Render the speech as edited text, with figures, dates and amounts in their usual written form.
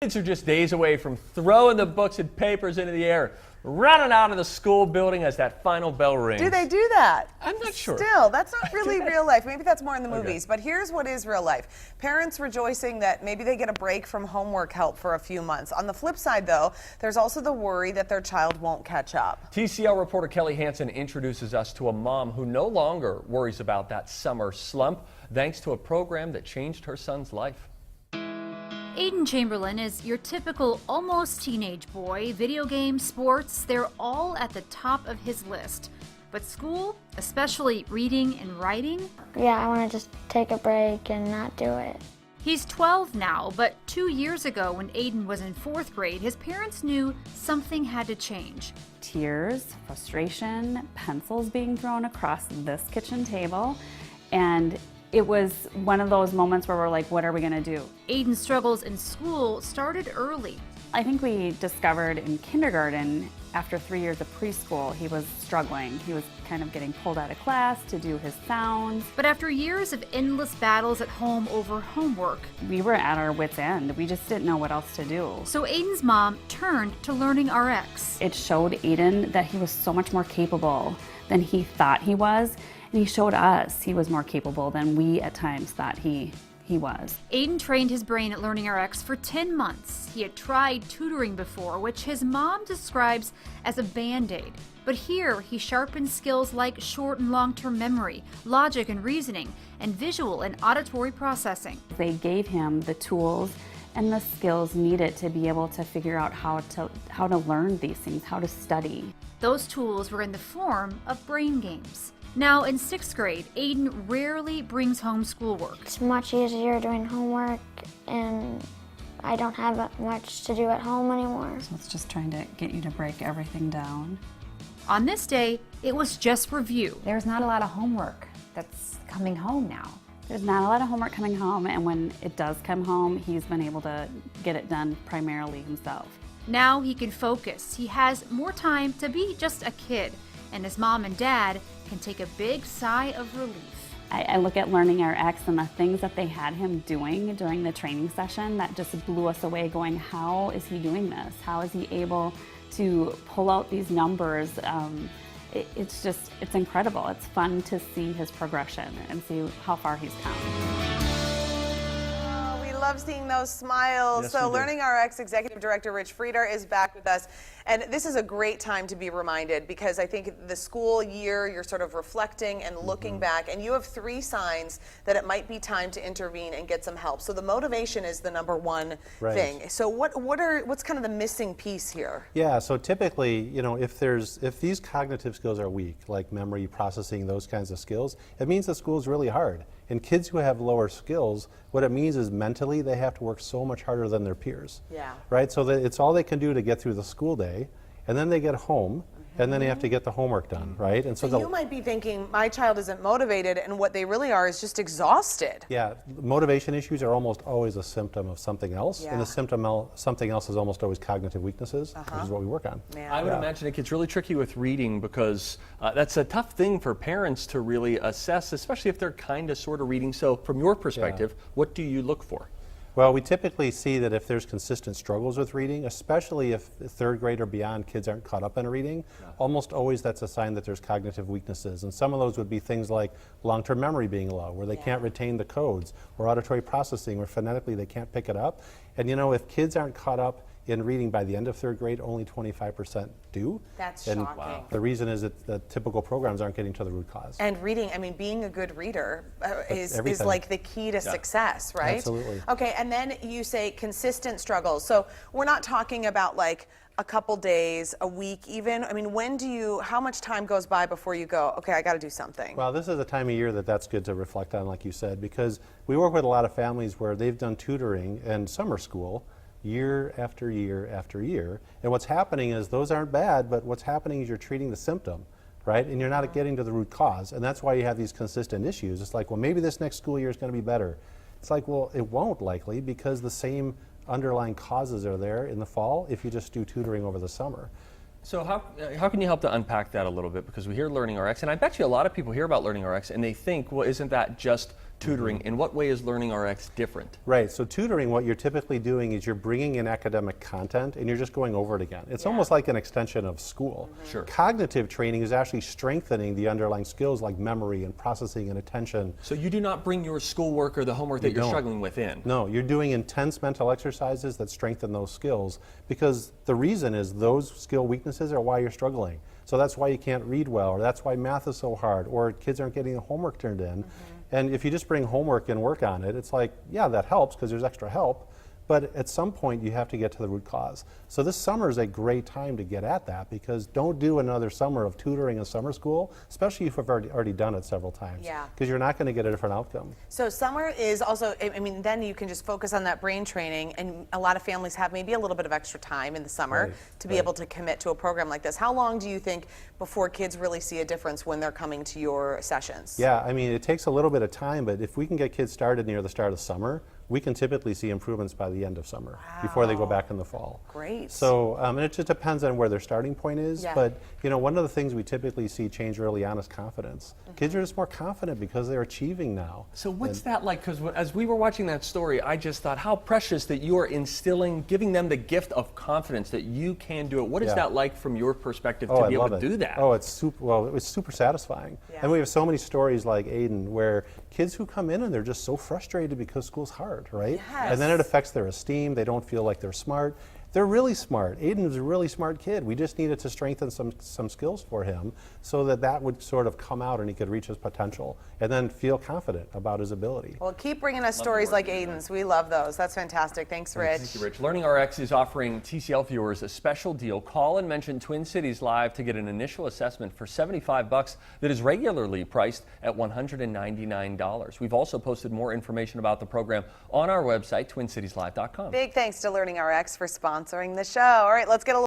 Kids are just days away from throwing the books and papers into the air, running out of the school building as that final bell rings. Do they do that? I'm not sure. Still, that's not really real life. Maybe that's more in the movies. But here's what is real life. Parents rejoicing that maybe they get a break from homework help for a few months. On the flip side, though, there's also the worry that their child won't catch up. TCL reporter Kelly Hansen introduces us to a mom who no longer worries about that summer slump thanks to a program that changed her son's life. Aiden Chamberlain is your typical almost teenage boy. Video games, sports, they're all at the top of his list. But school, especially reading and writing? Yeah, I want to just take a break and not do it. He's 12 now, but 2 years ago when Aiden was in 4th grade, his parents knew something had to change. Tears, frustration, pencils being thrown across this kitchen table, and it was one of those moments where we're like, what are we gonna do? Aiden's struggles in school started early. I think we discovered in kindergarten, after 3 years of preschool, he was struggling. He was kind of getting pulled out of class to do his sounds. But after years of endless battles at home over homework, we were at our wits' end. We just didn't know what else to do. So Aiden's mom turned to LearningRx. It showed Aiden that he was so much more capable than he thought he was. And he showed us he was more capable than we at times thought he was. Aiden trained his brain at LearningRx for 10 months. He had tried tutoring before, which his mom describes as a band-aid. But here, he sharpened skills like short and long-term memory, logic and reasoning, and visual and auditory processing. They gave him the tools and the skills needed to be able to figure out how to learn these things, how to study. Those tools were in the form of brain games. Now, in 6th grade, Aiden rarely brings home schoolwork. It's much easier doing homework, and I don't have much to do at home anymore. So it's just trying to get you to break everything down. On this day, it was just review. There's not a lot of homework that's coming home now. There's not a lot of homework coming home, and when it does come home, he's been able to get it done primarily himself. Now he can focus. He has more time to be just a kid, and his mom and dad can take a big sigh of relief. I look at LearningRx and the things that they had him doing during the training session that just blew us away, going, how is he doing this? How is he able to pull out these numbers? It's incredible. It's fun to see his progression and see how far he's come. Love seeing those smiles. Yes, so LearningRx Executive Director Rich Frieder is back with us. And this is a great time to be reminded, because I think the school year, you're sort of reflecting and looking back, and you have 3 signs that it might be time to intervene and get some help. So the motivation is the number one thing. So what's kind of the missing piece here? Yeah, so typically, you know, if these cognitive skills are weak, like memory, processing, those kinds of skills, it means the school is really hard. And kids who have lower skills, what it means is mentally they have to work so much harder than their peers. Yeah. Right? So that it's all they can do to get through the school day, and then they get home, and then they have to get the homework done, right? And so you might be thinking, my child isn't motivated, and what they really are is just exhausted. Yeah, motivation issues are almost always a symptom of something else, and the symptom something else is almost always cognitive weaknesses, which is what we work on. I would imagine it gets really tricky with reading, because that's a tough thing for parents to really assess, especially if they're kind of sort of reading. So from your perspective, what do you look for? Well, we typically see that if there's consistent struggles with reading, especially if 3rd grade or beyond kids aren't caught up in reading, almost always that's a sign that there's cognitive weaknesses. And some of those would be things like long-term memory being low, where they can't retain the codes, or auditory processing, where phonetically they can't pick it up. And you know, if kids aren't caught up in reading by the end of 3rd grade, only 25% do. That's and shocking. The reason is that the typical programs aren't getting to the root cause. And reading, I mean, being a good reader is like the key to success, right? Absolutely. Okay, and then you say consistent struggles. So we're not talking about like a couple days, a week even. I mean, how much time goes by before you go, okay, I got to do something? Well, this is a time of year that's good to reflect on, like you said, because we work with a lot of families where they've done tutoring and summer school year after year after year. And what's happening is those aren't bad, but what's happening is you're treating the symptom, right? And you're not getting to the root cause. And that's why you have these consistent issues. It's like, well, maybe this next school year is going to be better. It's like, well, it won't likely, because the same underlying causes are there in the fall if you just do tutoring over the summer. So how can you help to unpack that a little bit? Because we hear LearningRx, and I bet you a lot of people hear about LearningRx and they think, well, isn't that just tutoring. In what way is LearningRx different? Right, so tutoring, what you're typically doing is you're bringing in academic content and you're just going over it again. It's almost like an extension of school. Sure. Cognitive training is actually strengthening the underlying skills like memory and processing and attention. So you do not bring your schoolwork or the homework that you're struggling with in? No, you're doing intense mental exercises that strengthen those skills, because the reason is those skill weaknesses are why you're struggling. So that's why you can't read well, or that's why math is so hard, or kids aren't getting the homework turned in. And if you just bring homework and work on it, it's like, yeah, that helps because there's extra help, but at some point you have to get to the root cause. So this summer is a great time to get at that, because don't do another summer of tutoring in summer school, especially if you've already done it several times. Yeah. Because you're not going to get a different outcome. So summer is also, I mean, then you can just focus on that brain training, and a lot of families have maybe a little bit of extra time in the summer to be able to commit to a program like this. How long do you think before kids really see a difference when they're coming to your sessions? Yeah, I mean, it takes a little bit of time, but if we can get kids started near the start of summer, we can typically see improvements by the end of summer before they go back in the fall. Great. So, and it just depends on where their starting point is. Yeah. But, you know, one of the things we typically see change early on is confidence. Kids are just more confident because they're achieving now. So what's that like? Because as we were watching that story, I just thought how precious that you are instilling, giving them the gift of confidence that you can do it. What is that like from your perspective to be able to do that? Oh, it's super, well, it was super satisfying. Yeah. And we have so many stories like Aiden where kids who come in and they're just so frustrated because school's hard, right? Yes. And then it affects their esteem. They don't feel like they're smart. They're really smart. Aiden is a really smart kid. We just needed to strengthen some skills for him so that would sort of come out and he could reach his potential and then feel confident about his ability. Well, keep bringing us stories like Aiden's. We love those. That's fantastic. Thanks, Rich. Thank you, Rich. LearningRx is offering TCL viewers a special deal. Call and mention Twin Cities Live to get an initial assessment for $75 that is regularly priced at $199. We've also posted more information about the program on our website, twincitieslive.com. Big thanks to LearningRx for sponsoring the show. All right, let's get a